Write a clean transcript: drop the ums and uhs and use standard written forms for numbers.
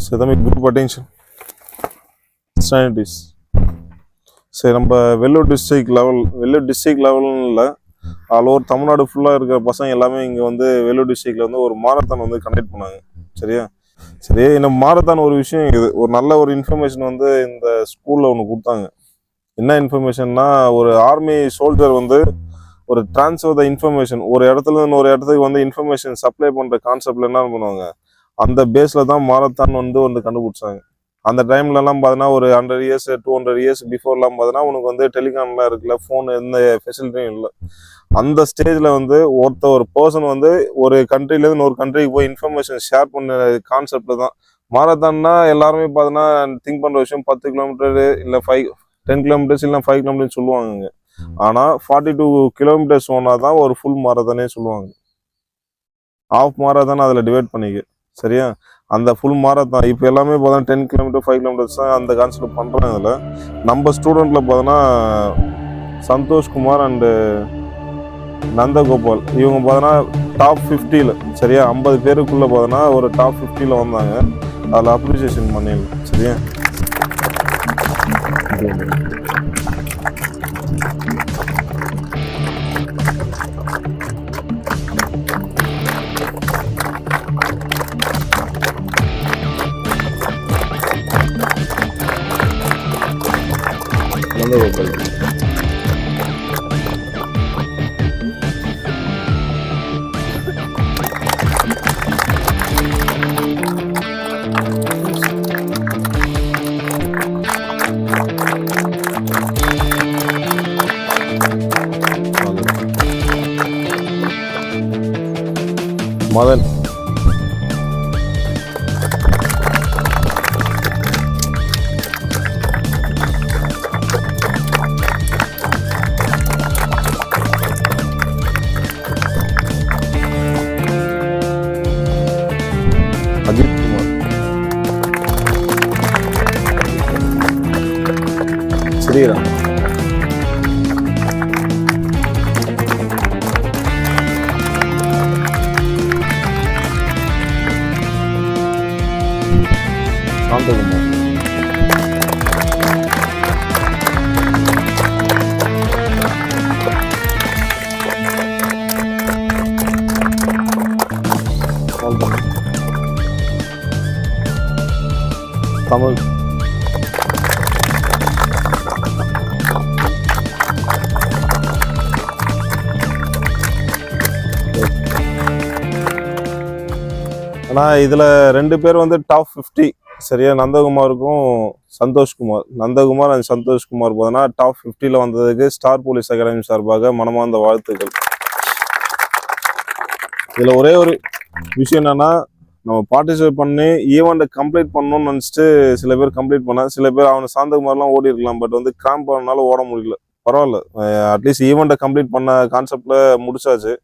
Sedamic group attention. Scientists. சரி, நம்ம Vellur district லெவலில் ஆல் ஓவர் தமிழ்நாடு ஃபுல்லாக இருக்கிற பசங்க எல்லாமே இங்கே வந்து வெள்ளூர் டிஸ்ட்ரிக்டில் வந்து ஒரு மாரத்தான் வந்து கண்டக்ட் பண்ணாங்க. சரியா? சரி, இந்த மாரத்தான் ஒரு விஷயம் இது ஒரு நல்ல ஒரு இன்ஃபர்மேஷன் வந்து இந்த ஸ்கூலில் ஒன்று கொடுத்தாங்க. என்ன இன்ஃபர்மேஷன்னா, ஒரு ஆர்மி சோல்ஜர் வந்து ஒரு ட்ரான்ஸ்ஃபர் த இன்ஃபர்மேஷன், ஒரு இடத்துல இன்னொரு இடத்துக்கு வந்து இன்ஃபர்மேஷன் சப்ளை பண்ணுற கான்செப்டில் என்ன பண்ணுவாங்க, அந்த பேஸில் தான் மாரத்தான் வந்து கண்டுபிடிச்சாங்க. அந்த டைம்லலாம் பார்த்தீங்கன்னா ஒரு 100 years 200 years பிஃபோர்லாம் பார்த்தீங்கன்னா உனக்கு வந்து டெலிகாம்லாம் இருக்குல்ல, ஃபோன் எந்த ஃபெசிலிட்டியும் இல்லை. அந்த ஸ்டேஜில் வந்து ஒரு பர்சன் வந்து ஒரு கண்ட்ரிலேருந்து இன்னொரு கண்ட்ரிக்கு போய் இன்ஃபர்மேஷன் ஷேர் பண்ண கான்செப்டில் தான் மாரத்தான்னா எல்லாருமே பார்த்தீங்கன்னா திங்க் பண்ணுற விஷயம் 10 கிலோமீட்டரு இல்லை 10 கிலோமீட்டர்ஸ் இல்லை 5 கிலோமீட்டர்ஸ் சொல்லுவாங்க. ஆனால் 42 கிலோமீட்டர்ஸ் போனால் தான் ஒரு ஃபுல் மாரத்தானே சொல்லுவாங்க. ஆஃப் மாரத்தான் அதில் டிவைட் பண்ணிக்க. சரியா? அந்த ஃபுல் மாரத்தான் இப்போ எல்லாமே பார்த்தோன்னா 10 கிலோமீட்டர் 5 கிலோமீட்டர்ஸ் தான் அந்த கான்செப்ட் பண்ணுறாங்க. அதில் நம்ம ஸ்டூடெண்ட்டில் பார்த்தோன்னா சந்தோஷ்குமார் அண்டு நந்தகோபால் இவங்க பார்த்தோன்னா டாப் 50ல், சரியா, 50 பேருக்குள்ளே பார்த்தோன்னா ஒரு டாப் 50ல் வந்தாங்க. அதில் அப்ரிசியேஷன் பண்ணிடலாம். சரியா? நந்தகோபால் மதன் அஜித் குமார் ஸ்ரீராம் சாந்தகுமார் தமிழ் ஆனால் இதில் 2 பேர் வந்து டாப் 50. சரியா? நந்தகுமாருக்கும் சந்தோஷ்குமார். நந்தகுமார் அண்ட் சந்தோஷ்குமார் பார்த்தோன்னா டாப் 50ல் வந்ததுக்கு ஸ்டார் போலீஸ் அகாடமி சார்பாக மனமார்ந்த வாழ்த்துக்கள். இதில் ஒரே ஒரு விஷயம் என்னன்னா, நம்ம பார்ட்டிசிபேட் பண்ணி ஈவெண்ட்டை கம்ப்ளீட் பண்ணணும்னு நினச்சிட்டு சில பேர் கம்ப்ளீட் பண்ணால், சில பேர் அவனை சாந்தகுமார்லாம் ஓடி இருக்கலாம். பட் வந்து கிராம்ப் பண்ணனால ஓட முடியல. பரவாயில்ல, அட்லீஸ்ட் ஈவெண்ட்டை கம்ப்ளீட் பண்ண கான்செப்டில் முடிச்சாச்சு.